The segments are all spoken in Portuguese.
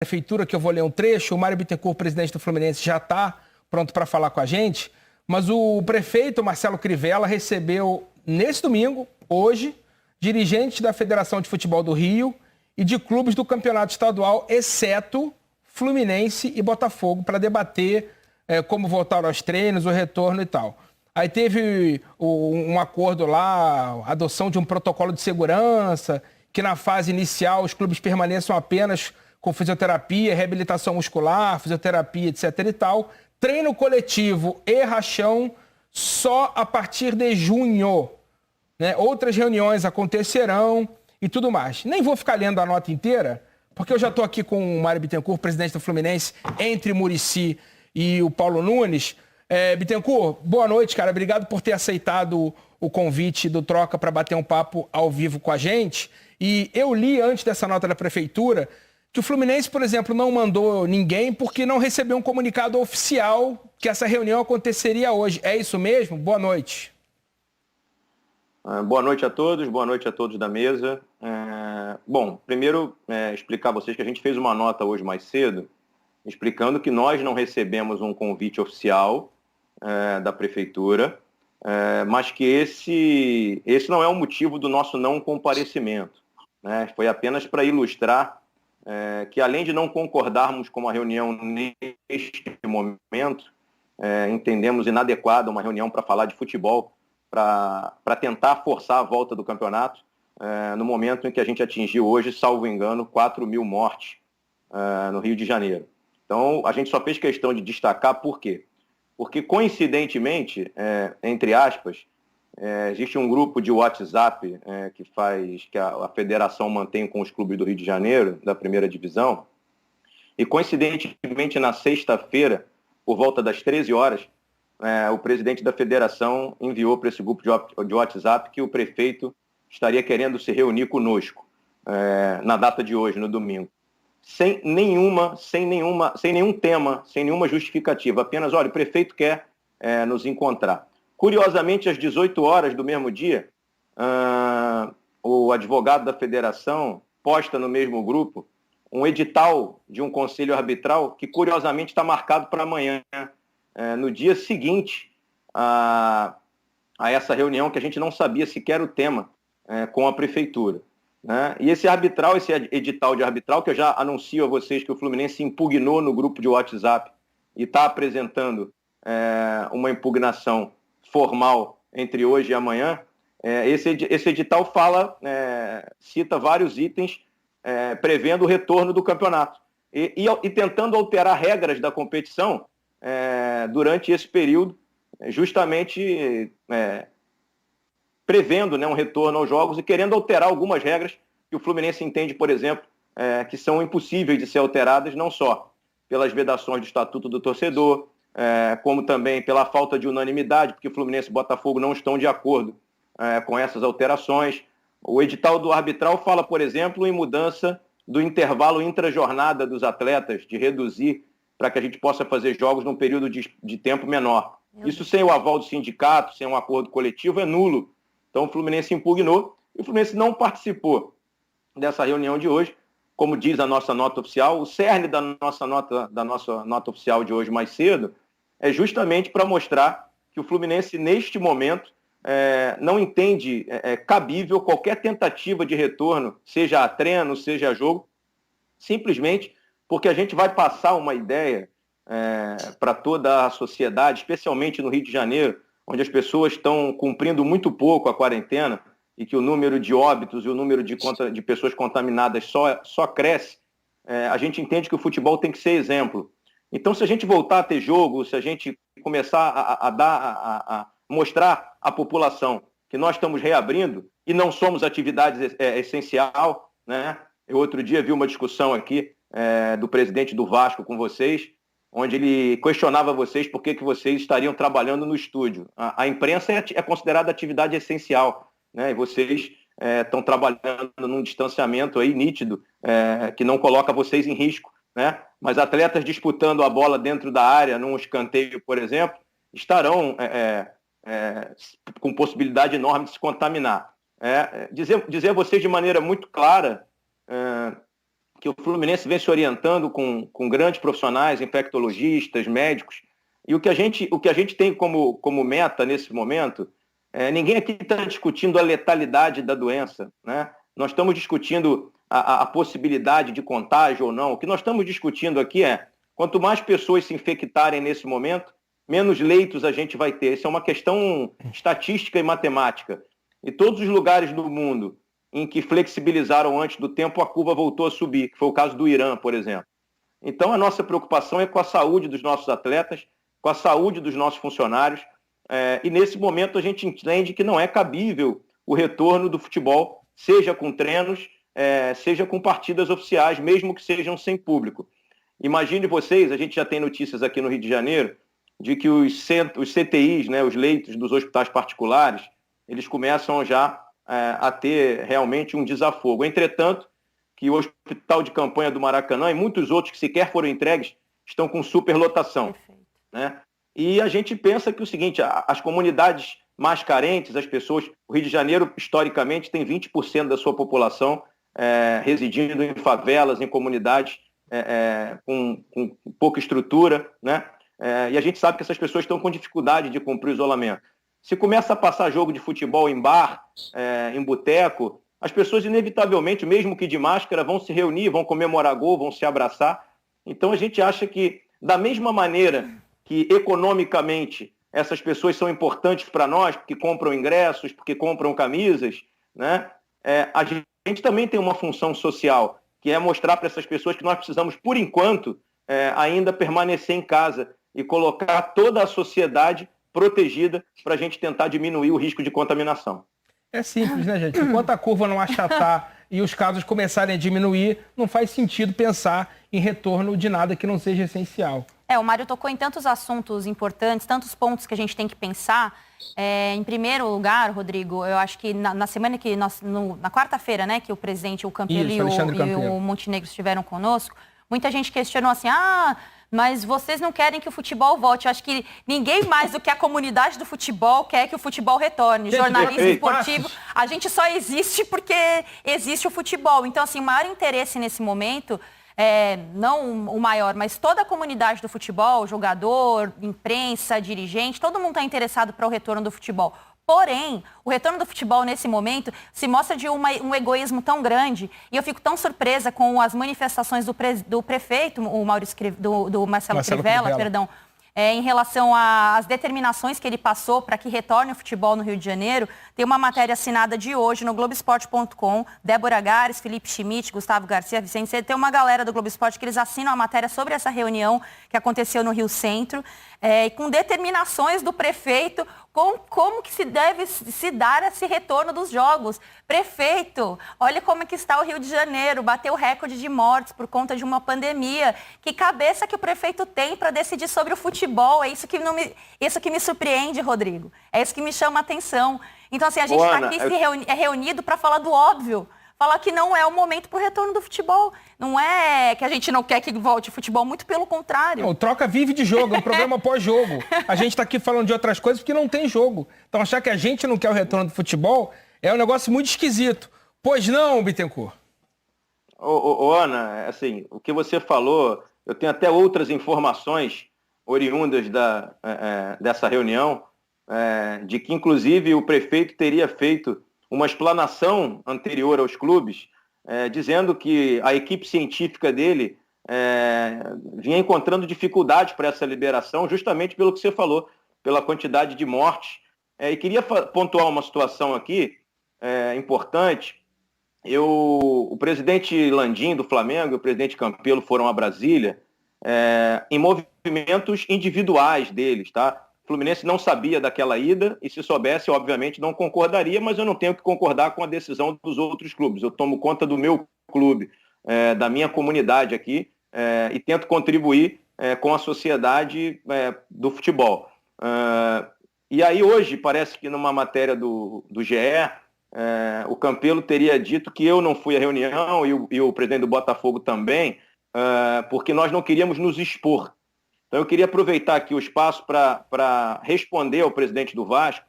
Prefeitura, que eu vou ler um trecho. O Mário Bittencourt, presidente do Fluminense, já está pronto para falar com a gente, mas o prefeito Marcelo Crivella recebeu nesse domingo, hoje, dirigentes da Federação de Futebol do Rio e de clubes do Campeonato Estadual, exceto Fluminense e Botafogo, para debater como voltar aos treinos, o retorno e tal. Aí teve um acordo lá, a adoção de um protocolo de segurança, que na fase inicial os clubes permaneçam apenas com fisioterapia, reabilitação muscular, fisioterapia, etc. e tal. Treino coletivo e rachão só a partir de junho. Né? Outras reuniões acontecerão e tudo mais. Nem vou ficar lendo a nota inteira, porque eu já estou aqui com o Mário Bittencourt, presidente do Fluminense, entre Muricy e o Paulo Nunes. Bittencourt, boa noite, cara. Obrigado por ter aceitado o convite do Troca para bater um papo ao vivo com a gente. E eu li antes dessa nota da prefeitura que o Fluminense, por exemplo, não mandou ninguém porque não recebeu um comunicado oficial que essa reunião aconteceria hoje. É isso mesmo? Boa noite. Boa noite a todos da mesa. Bom, primeiro explicar a vocês que a gente fez uma nota hoje mais cedo, explicando que nós não recebemos um convite oficial da prefeitura, mas que esse não é o motivo do nosso não comparecimento. Né? Foi apenas para ilustrar que, além de não concordarmos com a reunião neste momento, entendemos inadequada uma reunião para falar de futebol, para tentar forçar a volta do campeonato, no momento em que a gente atingiu hoje, salvo engano, 4.000 mortes no Rio de Janeiro. Então, a gente só fez questão de destacar por quê? Porque, coincidentemente, entre aspas, existe um grupo de WhatsApp que a federação mantém com os clubes do Rio de Janeiro, da primeira divisão, e coincidentemente na sexta-feira, por volta das 13 horas, o presidente da federação enviou para esse grupo de WhatsApp que o prefeito estaria querendo se reunir conosco na data de hoje, no domingo. Sem nenhum tema, sem nenhuma justificativa, apenas, olha, o prefeito quer nos encontrar. Curiosamente, às 18 horas do mesmo dia, o advogado da federação posta no mesmo grupo um edital de um conselho arbitral que, curiosamente, está marcado para amanhã, no dia seguinte a essa reunião, que a gente não sabia sequer o tema com a prefeitura. Né? E esse edital de arbitral, que eu já anuncio a vocês que o Fluminense impugnou no grupo de WhatsApp e está apresentando uma impugnação formal entre hoje e amanhã, esse edital cita vários itens prevendo o retorno do campeonato e tentando alterar regras da competição durante esse período, justamente prevendo um retorno aos jogos e querendo alterar algumas regras que o Fluminense entende, por exemplo, que são impossíveis de ser alteradas, não só pelas vedações do Estatuto do Torcedor, como também pela falta de unanimidade, porque Fluminense e Botafogo não estão de acordo com essas alterações. O edital do arbitral fala, por exemplo, em mudança do intervalo intrajornada dos atletas, de reduzir para que a gente possa fazer jogos num período de tempo menor. Isso sem o aval do sindicato, sem um acordo coletivo, é nulo. Então o Fluminense impugnou e o Fluminense não participou dessa reunião de hoje. Como diz a nossa nota oficial, o cerne da nossa nota oficial de hoje mais cedo é justamente para mostrar que o Fluminense, neste momento, não entende cabível qualquer tentativa de retorno, seja a treino, seja a jogo, simplesmente porque a gente vai passar uma ideia para toda a sociedade, especialmente no Rio de Janeiro, onde as pessoas estão cumprindo muito pouco a quarentena e que o número de óbitos e o número de pessoas contaminadas só cresce. A gente entende que o futebol tem que ser exemplo. Então, se a gente voltar a ter jogo, se a gente começar a mostrar à população que nós estamos reabrindo e não somos atividade essencial, né? Eu outro dia vi uma discussão aqui do presidente do Vasco com vocês, onde ele questionava vocês por que vocês estariam trabalhando no estúdio. A imprensa é considerada atividade essencial, né? E vocês estão trabalhando num distanciamento aí nítido, que não coloca vocês em risco, né? Mas atletas disputando a bola dentro da área, num escanteio, por exemplo, estarão com possibilidade enorme de se contaminar. Dizer a vocês de maneira muito clara que o Fluminense vem se orientando com grandes profissionais, infectologistas, médicos, e o que a gente tem como meta nesse momento, ninguém aqui está discutindo a letalidade da doença, né? Nós estamos discutindo a possibilidade de contágio ou não. O que nós estamos discutindo aqui quanto mais pessoas se infectarem nesse momento, menos leitos a gente vai ter. Isso é uma questão estatística e matemática. E todos os lugares do mundo em que flexibilizaram antes do tempo, a curva voltou a subir, que foi o caso do Irã, por exemplo. Então, a nossa preocupação é com a saúde dos nossos atletas, com a saúde dos nossos funcionários, e nesse momento a gente entende que não é cabível o retorno do futebol, seja com treinos, seja com partidas oficiais, mesmo que sejam sem público. Imagine vocês, a gente já tem notícias aqui no Rio de Janeiro, de que os CTIs, né, os leitos dos hospitais particulares, eles começam já a ter realmente um desafogo. Entretanto, que o hospital de campanha do Maracanã e muitos outros que sequer foram entregues estão com superlotação. Né? E a gente pensa que o seguinte, as comunidades mais carentes, as pessoas... O Rio de Janeiro, historicamente, tem 20% da sua população residindo em favelas, em comunidades com pouca estrutura, né? E a gente sabe que essas pessoas estão com dificuldade de cumprir o isolamento. Se começa a passar jogo de futebol em bar, em boteco, as pessoas inevitavelmente, mesmo que de máscara, vão se reunir, vão comemorar gol, vão se abraçar. Então a gente acha que, da mesma maneira que economicamente essas pessoas são importantes para nós, porque compram ingressos, porque compram camisas, né? A gente também tem uma função social, que é mostrar para essas pessoas que nós precisamos, por enquanto, ainda permanecer em casa e colocar toda a sociedade protegida para a gente tentar diminuir o risco de contaminação. É simples, né, gente? Enquanto a curva não achatar e os casos começarem a diminuir, não faz sentido pensar em retorno de nada que não seja essencial. O Mário tocou em tantos assuntos importantes, tantos pontos que a gente tem que pensar. Em primeiro lugar, Rodrigo, eu acho que na semana que na quarta-feira, né, que o presidente, o Campelo e o Montenegro estiveram conosco, muita gente questionou assim, mas vocês não querem que o futebol volte. Eu acho que ninguém mais do que a comunidade do futebol quer que o futebol retorne. Jornalismo esportivo, a gente só existe porque existe o futebol. Então, assim, o maior interesse nesse momento, não o maior, mas toda a comunidade do futebol, jogador, imprensa, dirigente, todo mundo está interessado para o retorno do futebol. Porém, o retorno do futebol nesse momento se mostra de um egoísmo tão grande, e eu fico tão surpresa com as manifestações do prefeito, o do Marcelo Crivella, perdão, em relação às determinações que ele passou para que retorne o futebol no Rio de Janeiro. Tem uma matéria assinada de hoje no Globoesporte.com, Débora Gares, Felipe Schmidt, Gustavo Garcia, Vicente Cedo. Tem uma galera do Globo Esporte que eles assinam a matéria sobre essa reunião que aconteceu no Rio Centro, com determinações do prefeito, como que se deve se dar esse retorno dos jogos. Prefeito, olha como é que está o Rio de Janeiro, bateu recorde de mortes por conta de uma pandemia. Que cabeça que o prefeito tem para decidir sobre o futebol? É isso que me surpreende, Rodrigo. É isso que me chama a atenção. Então, assim, a gente está aqui reunido para falar do óbvio. Falar que não é o momento para o retorno do futebol. Não é que a gente não quer que volte o futebol, muito pelo contrário. Não, troca vive de jogo, é um programa pós-jogo. A gente está aqui falando de outras coisas porque não tem jogo. Então achar que a gente não quer o retorno do futebol é um negócio muito esquisito. Pois não, Bittencourt? Ana, assim, o que você falou, eu tenho até outras informações oriundas dessa reunião, de que inclusive o prefeito teria feito uma explanação anterior aos clubes, dizendo que a equipe científica dele vinha encontrando dificuldades para essa liberação, justamente pelo que você falou, pela quantidade de mortes. E queria pontuar uma situação aqui importante. O presidente Landim, do Flamengo, e o presidente Campelo foram a Brasília em movimentos individuais deles, tá? O Fluminense não sabia daquela ida e, se soubesse, obviamente não concordaria, mas eu não tenho que concordar com a decisão dos outros clubes. Eu tomo conta do meu clube, da minha comunidade aqui, e tento contribuir com a sociedade do futebol. E aí hoje, parece que numa matéria do GE, o Campelo teria dito que eu não fui à reunião e o presidente do Botafogo também, porque nós não queríamos nos expor. Então eu queria aproveitar aqui o espaço para responder ao presidente do Vasco,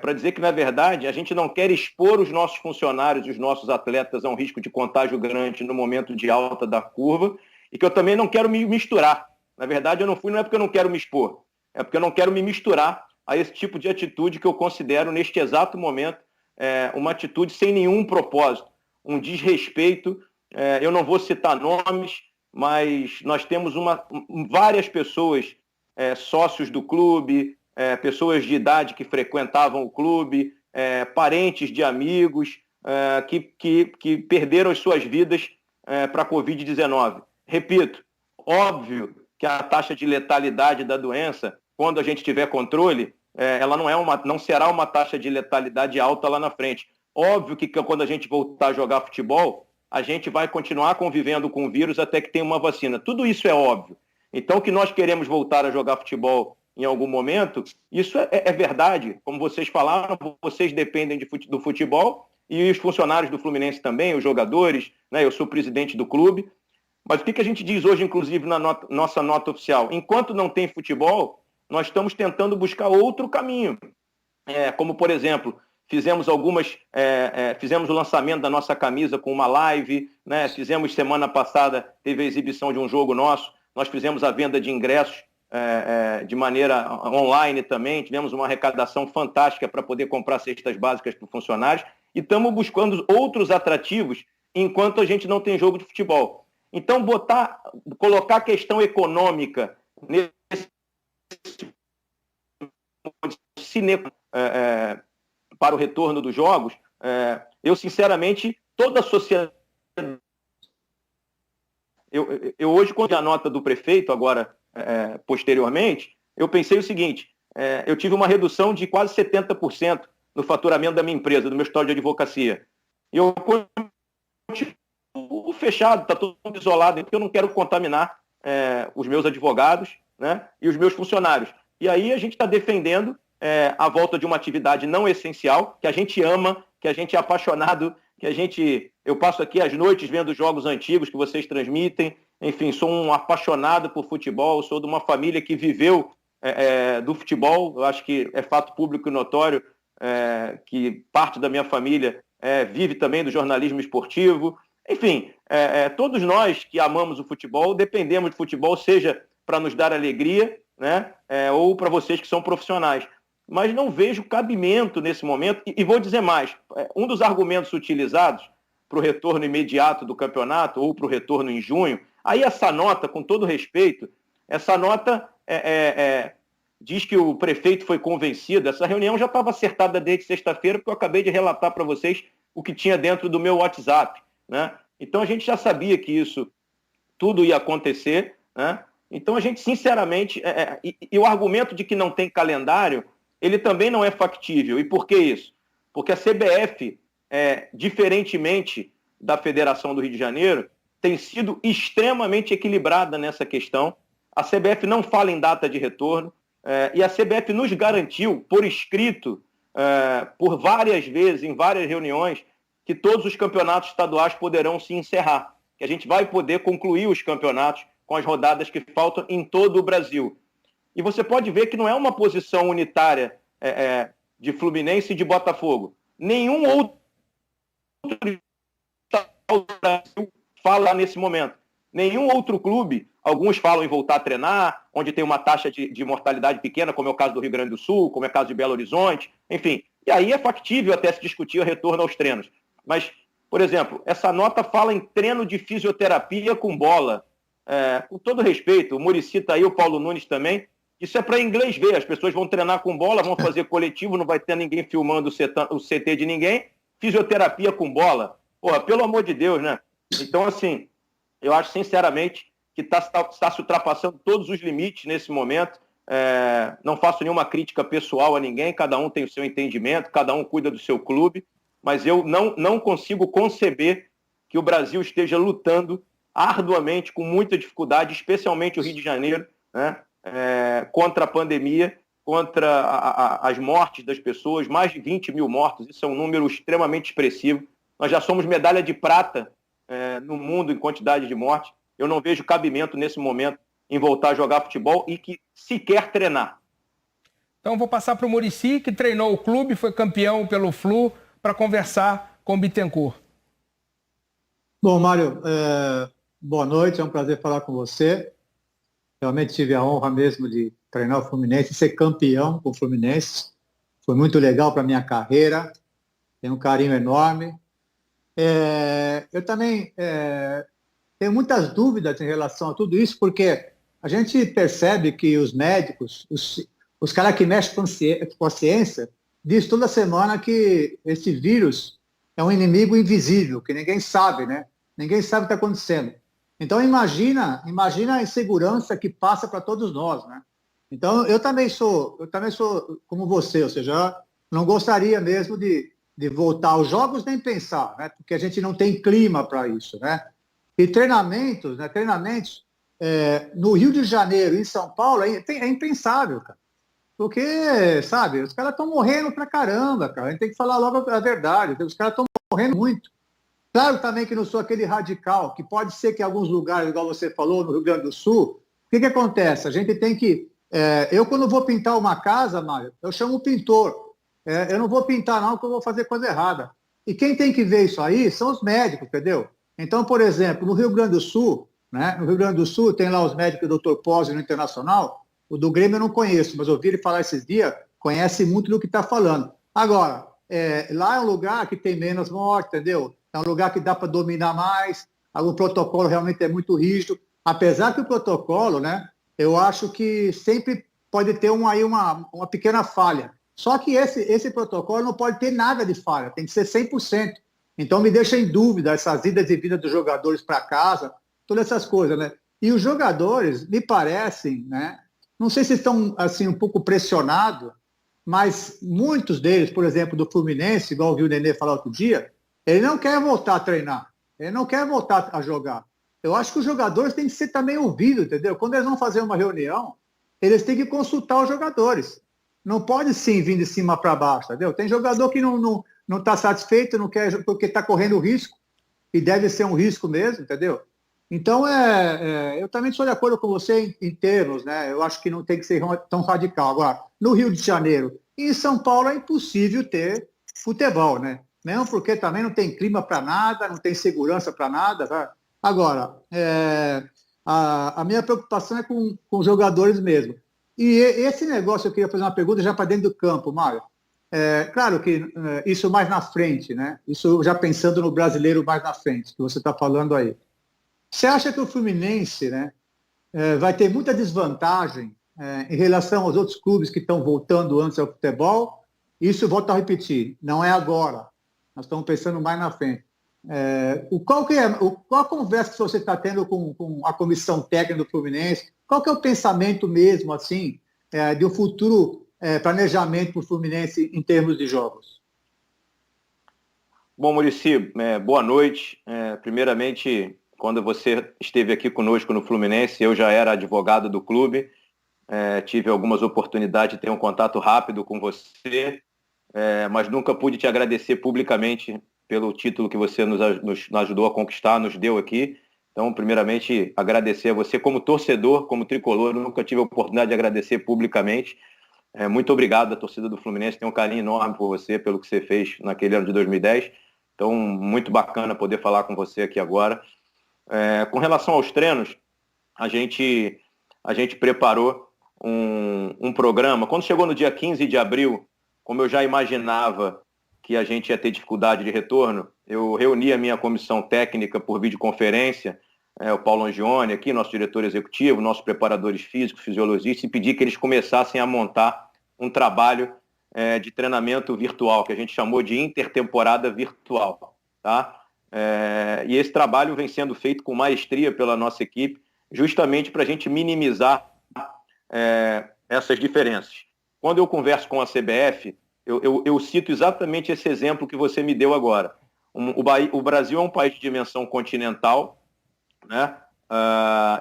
para dizer que, na verdade, a gente não quer expor os nossos funcionários e os nossos atletas a um risco de contágio grande no momento de alta da curva, e que eu também não quero me misturar. Na verdade, eu não fui, não é porque eu não quero me expor, é porque eu não quero me misturar a esse tipo de atitude que eu considero, neste exato momento, uma atitude sem nenhum propósito, um desrespeito. Eu não vou citar nomes, mas nós temos várias pessoas, sócios do clube, pessoas de idade que frequentavam o clube, parentes de amigos que perderam as suas vidas para a Covid-19. Repito, óbvio que a taxa de letalidade da doença, quando a gente tiver controle, ela não será uma taxa de letalidade alta lá na frente. Óbvio que quando a gente voltar a jogar futebol, a gente vai continuar convivendo com o vírus até que tenha uma vacina. Tudo isso é óbvio. Então, que nós queremos voltar a jogar futebol em algum momento, isso é verdade. Como vocês falaram, vocês dependem do futebol e os funcionários do Fluminense também, os jogadores, né? Eu sou presidente do clube. Mas o que a gente diz hoje, inclusive, na nossa nota oficial? Enquanto não tem futebol, nós estamos tentando buscar outro caminho. Como, por exemplo, fizemos o lançamento da nossa camisa com uma live, né? Fizemos semana passada, teve a exibição de um jogo nosso, nós fizemos a venda de ingressos de maneira online também, tivemos uma arrecadação fantástica para poder comprar cestas básicas para os funcionários e estamos buscando outros atrativos enquanto a gente não tem jogo de futebol. Então, colocar a questão econômica para o retorno dos jogos, eu, sinceramente, toda a sociedade... Eu hoje, quando a nota do prefeito, agora, posteriormente, eu pensei o seguinte, eu tive uma redução de quase 70% no faturamento da minha empresa, do meu escritório de advocacia. E eu continuo fechado, está todo mundo isolado, porque eu não quero contaminar os meus advogados, né, e os meus funcionários. E aí a gente está defendendo a volta de uma atividade não essencial, que a gente ama, que a gente é apaixonado, eu passo aqui as noites vendo jogos antigos que vocês transmitem, enfim, sou um apaixonado por futebol, sou de uma família que viveu do futebol, eu acho que é fato público e notório que parte da minha família vive também do jornalismo esportivo, enfim, todos nós que amamos o futebol, dependemos do futebol, seja para nos dar alegria, né, ou para vocês que são profissionais. Mas não vejo cabimento nesse momento, e vou dizer mais, um dos argumentos utilizados para o retorno imediato do campeonato, ou para o retorno em junho, aí essa nota, com todo respeito, essa nota diz que o prefeito foi convencido, essa reunião já estava acertada desde sexta-feira, porque eu acabei de relatar para vocês o que tinha dentro do meu WhatsApp, né? Então a gente já sabia que isso tudo ia acontecer, né? Então a gente, sinceramente, e o argumento de que não tem calendário, ele também não é factível. E por que isso? Porque a CBF, diferentemente da Federação do Rio de Janeiro, tem sido extremamente equilibrada nessa questão. A CBF não fala em data de retorno, e a CBF nos garantiu, por escrito, por várias vezes, em várias reuniões, que todos os campeonatos estaduais poderão se encerrar, que a gente vai poder concluir os campeonatos com as rodadas que faltam em todo o Brasil. E você pode ver que não é uma posição unitária de Fluminense e de Botafogo. Nenhum outro do Brasil fala nesse momento. Nenhum outro clube, alguns falam em voltar a treinar, onde tem uma taxa de mortalidade pequena, como é o caso do Rio Grande do Sul, como é o caso de Belo Horizonte, enfim. E aí é factível até se discutir o retorno aos treinos. Mas, por exemplo, essa nota fala em treino de fisioterapia com bola. Com todo respeito, o Muricy está aí, o Paulo Nunes também. Isso é para inglês ver. As pessoas vão treinar com bola, vão fazer coletivo, não vai ter ninguém filmando o CT de ninguém. Fisioterapia com bola. Porra, pelo amor de Deus, né? Então, assim, eu acho sinceramente que está se ultrapassando todos os limites nesse momento. Não faço nenhuma crítica pessoal a ninguém, cada um tem o seu entendimento, cada um cuida do seu clube, mas eu não consigo conceber que o Brasil esteja lutando arduamente, com muita dificuldade, especialmente o Rio de Janeiro, né, contra a pandemia, contra as mortes das pessoas, mais de 20 mil mortos, isso é um número extremamente expressivo. Nós já somos medalha de prata no mundo em quantidade de mortes. Eu não vejo cabimento nesse momento em voltar a jogar futebol e que sequer treinar. Então vou passar para o Muricy, que treinou o clube, foi campeão pelo Flu, para conversar com o Bittencourt. Bom, Mário, boa noite, é um prazer falar com você. Realmente tive a honra mesmo de treinar o Fluminense, ser campeão com o Fluminense. Foi muito legal para a minha carreira, tenho um carinho enorme. Eu também tenho muitas dúvidas em relação a tudo isso, porque a gente percebe que os médicos, os caras que mexem com a ciência, diz toda semana que esse vírus é um inimigo invisível, que ninguém sabe, né? Ninguém sabe o que está acontecendo. Então, imagina a insegurança que passa para todos nós, né? Então, eu também sou como você, ou seja, não gostaria mesmo de voltar aos jogos nem pensar, né? Porque a gente não tem clima para isso, né? E treinamentos no Rio de Janeiro, em São Paulo, é impensável, cara. Porque, sabe, os caras estão morrendo pra caramba, cara. A gente tem que falar logo a verdade. Os caras estão morrendo muito. Claro também que não sou aquele radical, que pode ser que em alguns lugares, igual você falou, no Rio Grande do Sul, o que acontece? A gente tem que... eu, quando vou pintar uma casa, Mário, eu chamo o pintor. Eu não vou pintar, não, porque eu vou fazer coisa errada. E quem tem que ver isso aí são os médicos, entendeu? Então, por exemplo, no Rio Grande do Sul, né? No Rio Grande do Sul tem lá os médicos do Dr. Pozzi no Internacional. O do Grêmio eu não conheço, mas ouvi ele falar esses dias, conhece muito do que está falando. Agora, lá é um lugar que tem menos morte, entendeu? É um lugar que dá para dominar mais, o protocolo realmente é muito rígido, apesar que o protocolo, né, eu acho que sempre pode ter uma pequena falha. Só que esse protocolo não pode ter nada de falha, tem que ser 100%. Então me deixa em dúvida essas idas e vindas dos jogadores para casa, todas essas coisas, né? E os jogadores, me parecem, né, não sei se estão assim, um pouco pressionados, mas muitos deles, por exemplo, do Fluminense, igual ouvi o Nenê falar outro dia, ele não quer voltar a treinar, ele não quer voltar a jogar. Eu acho que os jogadores têm que ser também ouvidos, entendeu? Quando eles vão fazer uma reunião, eles têm que consultar os jogadores. Não pode sim vir de cima para baixo, entendeu? Tem jogador que não está satisfeito, não quer, porque está correndo risco, e deve ser um risco mesmo, entendeu? Então, eu também sou de acordo com você em termos, né? Eu acho que não tem que ser tão radical. Agora, no Rio de Janeiro e em São Paulo é impossível ter futebol, né? Mesmo porque também não tem clima para nada, não tem segurança para nada. Tá? Agora, a minha preocupação é com os jogadores mesmo. E esse negócio, eu queria fazer uma pergunta já para dentro do campo, Mário. Claro que isso mais na frente, né? Isso já pensando no brasileiro mais na frente, que você está falando aí. Você acha que o Fluminense, né, vai ter muita desvantagem em relação aos outros clubes que estão voltando antes ao futebol? Isso, volto a repetir, não é agora. Nós estamos pensando mais na frente. Qual a conversa que você está tendo com a comissão técnica do Fluminense? Qual que é o pensamento mesmo, assim, de um futuro planejamento para o Fluminense em termos de jogos? Bom, Muricy, boa noite. Primeiramente, quando você esteve aqui conosco no Fluminense, eu já era advogado do clube, tive algumas oportunidades de ter um contato rápido com você, mas nunca pude te agradecer publicamente pelo título que você nos ajudou a conquistar, nos deu aqui. Então, primeiramente, agradecer a você como torcedor, como tricolor, eu nunca tive a oportunidade de agradecer publicamente. Muito obrigado, a torcida do Fluminense tem um carinho enorme por você, pelo que você fez naquele ano de 2010. Então, muito bacana poder falar com você aqui agora. Com relação aos treinos, a gente preparou um programa. Quando chegou no dia 15 de abril, como eu já imaginava que a gente ia ter dificuldade de retorno, eu reuni a minha comissão técnica por videoconferência, o Paulo Angione aqui, nosso diretor executivo, nossos preparadores físicos, fisiologistas, e pedi que eles começassem a montar um trabalho de treinamento virtual, que a gente chamou de intertemporada virtual, tá? E esse trabalho vem sendo feito com maestria pela nossa equipe, justamente para a gente minimizar essas diferenças. Quando eu converso com a CBF, eu cito exatamente esse exemplo que você me deu agora. O Brasil é um país de dimensão continental, né?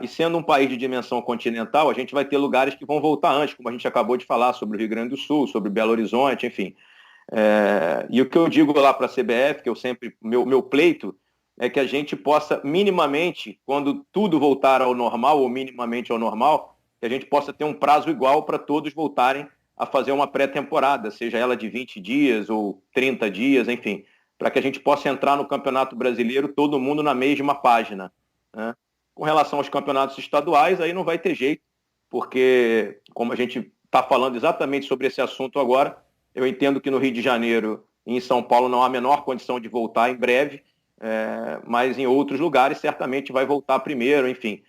E sendo um país de dimensão continental, a gente vai ter lugares que vão voltar antes, como a gente acabou de falar sobre o Rio Grande do Sul, sobre Belo Horizonte, enfim. E o que eu digo lá para a CBF, que eu sempre, meu pleito, é que a gente possa minimamente, quando tudo voltar ao normal, ou minimamente ao normal, que a gente possa ter um prazo igual para todos voltarem a fazer uma pré-temporada, seja ela de 20 dias ou 30 dias, enfim, para que a gente possa entrar no Campeonato Brasileiro todo mundo na mesma página, né? Com relação aos campeonatos estaduais, aí não vai ter jeito, porque, como a gente está falando exatamente sobre esse assunto agora, eu entendo que no Rio de Janeiro e em São Paulo não há a menor condição de voltar em breve, mas em outros lugares certamente vai voltar primeiro, enfim.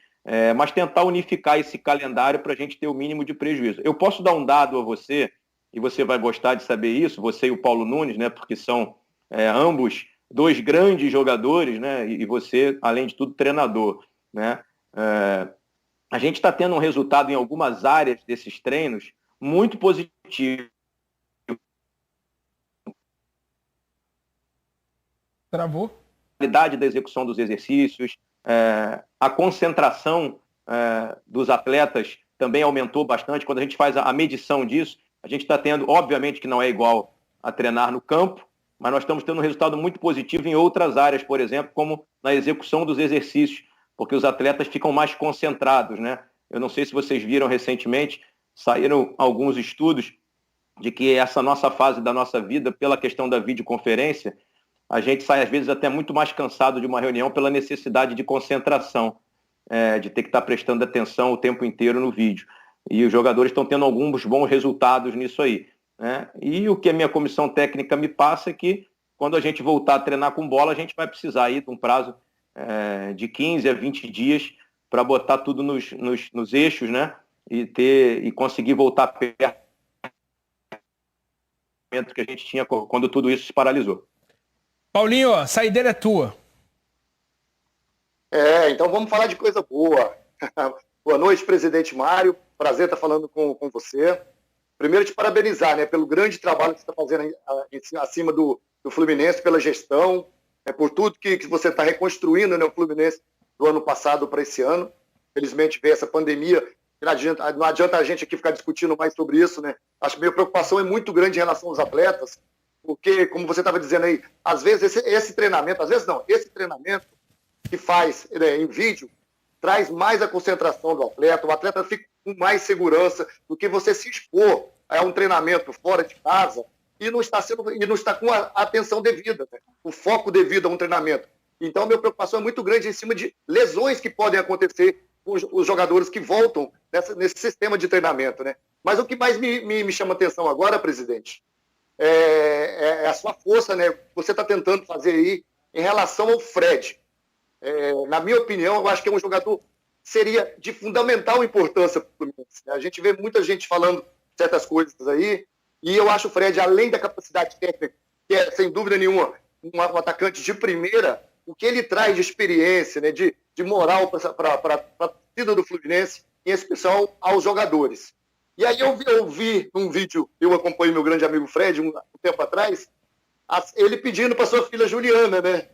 Mas tentar unificar esse calendário para a gente ter o mínimo de prejuízo. Eu posso dar um dado a você, e você vai gostar de saber isso, você e o Paulo Nunes, né, porque são ambos dois grandes jogadores, né, e você, além de tudo, treinador, né? A gente está tendo um resultado em algumas áreas desses treinos muito positivo. Travou? A qualidade da execução dos exercícios, a concentração dos atletas também aumentou bastante. Quando a gente faz a medição disso, a gente está tendo, obviamente que não é igual a treinar no campo, mas nós estamos tendo um resultado muito positivo em outras áreas, por exemplo, como na execução dos exercícios, porque os atletas ficam mais concentrados, né? Eu não sei se vocês viram recentemente, saíram alguns estudos de que essa nossa fase da nossa vida, pela questão da videoconferência, a gente sai às vezes até muito mais cansado de uma reunião pela necessidade de concentração, de ter que estar prestando atenção o tempo inteiro no vídeo. E os jogadores estão tendo alguns bons resultados nisso aí, né? E o que a minha comissão técnica me passa é que quando a gente voltar a treinar com bola, a gente vai precisar aí de um prazo de 15 a 20 dias para botar tudo nos eixos, né? E conseguir voltar perto do que a gente tinha quando tudo isso se paralisou. Paulinho, a saideira é tua. Então vamos falar de coisa boa. Boa noite, presidente Mário. Prazer estar falando com você. Primeiro, te parabenizar, né, pelo grande trabalho que você está fazendo acima do Fluminense, pela gestão, por tudo que você está reconstruindo, né, o Fluminense do ano passado para esse ano. Felizmente veio essa pandemia. Não adianta a gente aqui ficar discutindo mais sobre isso, né? Acho que a minha preocupação é muito grande em relação aos atletas, porque, como você estava dizendo aí, às vezes esse treinamento que faz em vídeo traz mais a concentração do atleta, o atleta fica com mais segurança do que você se expor a um treinamento fora de casa e não está com a atenção devida, né? O foco devido a um treinamento. Então, a minha preocupação é muito grande em cima de lesões que podem acontecer com os jogadores que voltam nesse sistema de treinamento, né? Mas o que mais me chama atenção agora, presidente, é a sua força, né? Você está tentando fazer aí em relação ao Fred. Na minha opinião, eu acho que é um jogador que seria de fundamental importância para o Fluminense. A gente vê muita gente falando certas coisas aí, e eu acho o Fred, além da capacidade técnica, que é, sem dúvida nenhuma, um atacante de primeira, o que ele traz de experiência, né, de moral para a torcida do Fluminense, em especial aos jogadores. E aí eu vi num vídeo, eu acompanhei meu grande amigo Fred um tempo atrás, ele pedindo para sua filha Juliana, né,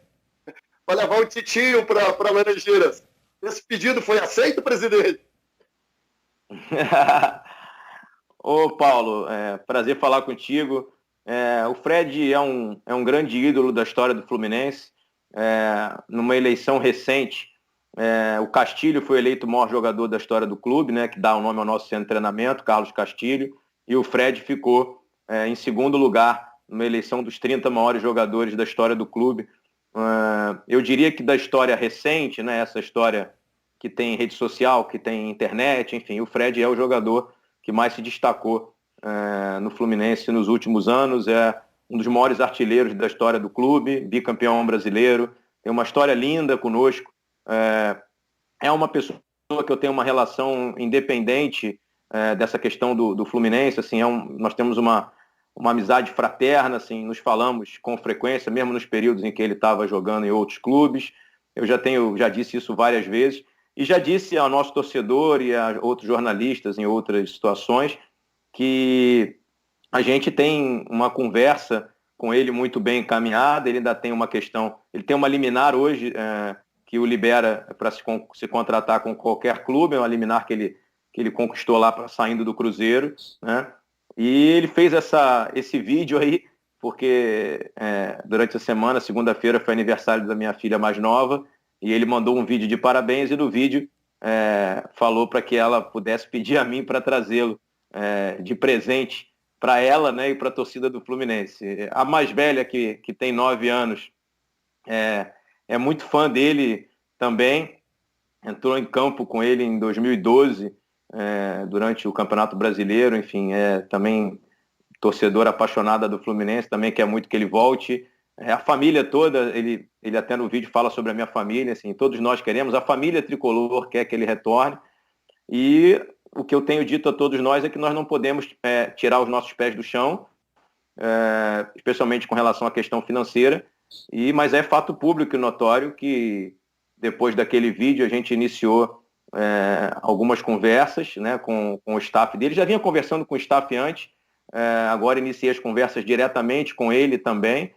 para levar o titio para Laranjeiras. Esse pedido foi aceito, presidente? Ô, Paulo, prazer falar contigo. O Fred é um grande ídolo da história do Fluminense. Numa eleição recente, o Castilho foi eleito o maior jogador da história do clube, né, que dá o nome ao nosso centro de treinamento, Carlos Castilho, e o Fred ficou em segundo lugar numa eleição dos 30 maiores jogadores da história do clube. Eu diria que da história recente, né, essa história que tem rede social, que tem internet, enfim, o Fred é o jogador que mais se destacou no Fluminense nos últimos anos, é um dos maiores artilheiros da história do clube, bicampeão brasileiro, tem uma história linda conosco, é uma pessoa que eu tenho uma relação independente dessa questão do Fluminense, assim, nós temos uma amizade fraterna, assim, nos falamos com frequência, mesmo nos períodos em que ele estava jogando em outros clubes. Eu já disse isso várias vezes, e já disse ao nosso torcedor e a outros jornalistas em outras situações que a gente tem uma conversa com ele muito bem encaminhada. Ele ainda tem uma questão, ele tem uma liminar hoje que o libera para se contratar com qualquer clube, é uma liminar que ele conquistou lá saindo do Cruzeiro, né? E ele fez esse vídeo aí, porque durante a semana, segunda-feira, foi aniversário da minha filha mais nova, e ele mandou um vídeo de parabéns, e no vídeo falou para que ela pudesse pedir a mim para trazê-lo de presente para ela, né, e para a torcida do Fluminense. A mais velha, que tem 9 anos, é muito fã dele também, entrou em campo com ele em 2012, durante o Campeonato Brasileiro, enfim, também torcedora apaixonada do Fluminense, também quer muito que ele volte. A família toda, ele até no vídeo fala sobre a minha família, assim, todos nós queremos, a família tricolor quer que ele retorne, e o que eu tenho dito a todos nós é que nós não podemos tirar os nossos pés do chão, especialmente com relação à questão financeira, mas é fato público e notório que depois daquele vídeo a gente iniciou algumas conversas, né, com o staff dele. Já vinha conversando com o staff antes, agora iniciei as conversas diretamente com ele também,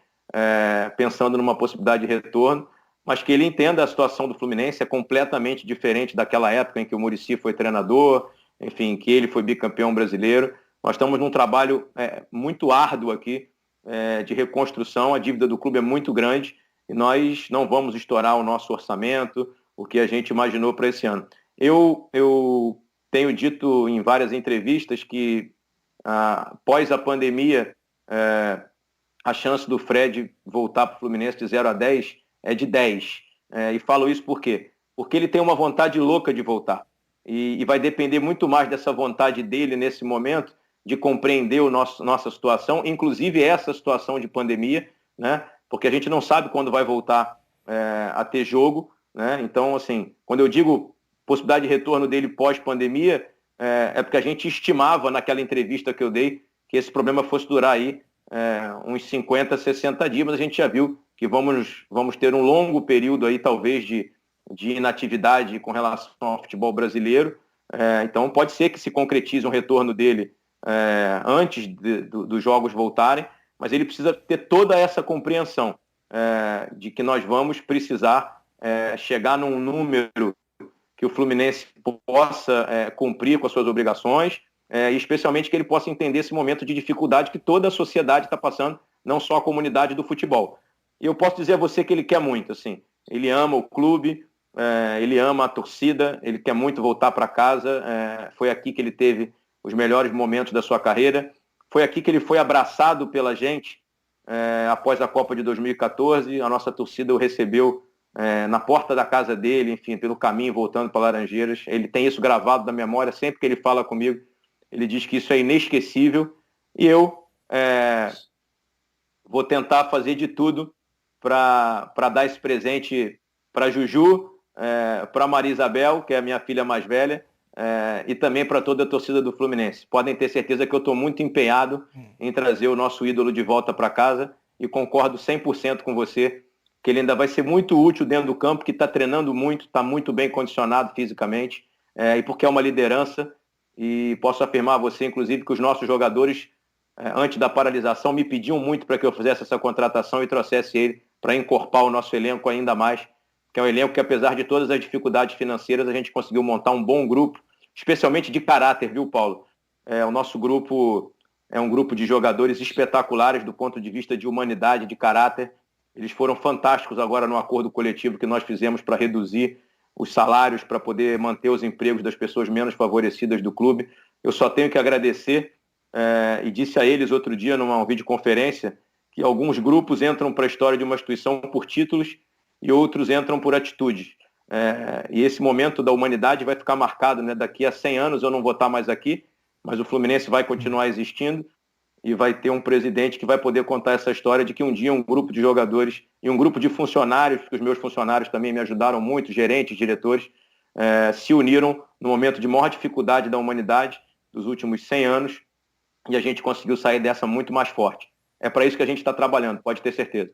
pensando numa possibilidade de retorno, mas que ele entenda a situação do Fluminense é completamente diferente daquela época em que o Muricy foi treinador, enfim, que ele foi bicampeão brasileiro. Nós estamos num trabalho muito árduo aqui, de reconstrução. A dívida do clube é muito grande e nós não vamos estourar o nosso orçamento, o que a gente imaginou para esse ano. Eu tenho dito em várias entrevistas que após a pandemia, a chance do Fred voltar para o Fluminense de 0 a 10 é de 10. E falo isso por quê? Porque ele tem uma vontade louca de voltar. E vai depender muito mais dessa vontade dele nesse momento de compreender nossa situação, inclusive essa situação de pandemia, né? Porque a gente não sabe quando vai voltar a ter jogo, né? Então, assim, quando eu digo possibilidade de retorno dele pós-pandemia, é porque a gente estimava naquela entrevista que eu dei que esse problema fosse durar aí uns 50, 60 dias, mas a gente já viu que vamos ter um longo período aí, talvez, de inatividade com relação ao futebol brasileiro. Então, pode ser que se concretize um retorno dele antes dos jogos voltarem, mas ele precisa ter toda essa compreensão de que nós vamos precisar chegar num número que o Fluminense possa cumprir com as suas obrigações, e especialmente que ele possa entender esse momento de dificuldade que toda a sociedade está passando, não só a comunidade do futebol. E eu posso dizer a você que ele quer muito, assim, ele ama o clube, ele ama a torcida, ele quer muito voltar para casa, foi aqui que ele teve os melhores momentos da sua carreira, foi aqui que ele foi abraçado pela gente após a Copa de 2014, a nossa torcida o recebeu na porta da casa dele, enfim, pelo caminho voltando para Laranjeiras. Ele tem isso gravado na memória, sempre que ele fala comigo, ele diz que isso é inesquecível, e eu vou tentar fazer de tudo para dar esse presente para Juju, para Maria Isabel, que é a minha filha mais velha, e também para toda a torcida do Fluminense. Podem ter certeza que eu estou muito empenhado em trazer o nosso ídolo de volta para casa, e concordo 100% com você que ele ainda vai ser muito útil dentro do campo, que está treinando muito, está muito bem condicionado fisicamente, e porque é uma liderança, e posso afirmar a você, inclusive, que os nossos jogadores, antes da paralisação, me pediam muito para que eu fizesse essa contratação e trouxesse ele para encorpar o nosso elenco ainda mais, que é um elenco que, apesar de todas as dificuldades financeiras, a gente conseguiu montar um bom grupo, especialmente de caráter, viu, Paulo? O nosso grupo é um grupo de jogadores espetaculares do ponto de vista de humanidade, de caráter. Eles foram fantásticos agora no acordo coletivo que nós fizemos para reduzir os salários, para poder manter os empregos das pessoas menos favorecidas do clube. Eu só tenho que agradecer, e disse a eles outro dia numa videoconferência, que alguns grupos entram para a história de uma instituição por títulos e outros entram por atitudes. E esse momento da humanidade vai ficar marcado, né? Daqui a 100 anos eu não vou estar mais aqui, mas o Fluminense vai continuar existindo e vai ter um presidente que vai poder contar essa história de que um dia um grupo de jogadores e um grupo de funcionários, que os meus funcionários também me ajudaram muito, gerentes, diretores, se uniram no momento de maior dificuldade da humanidade dos últimos 100 anos, e a gente conseguiu sair dessa muito mais forte. É para isso que a gente está trabalhando, pode ter certeza.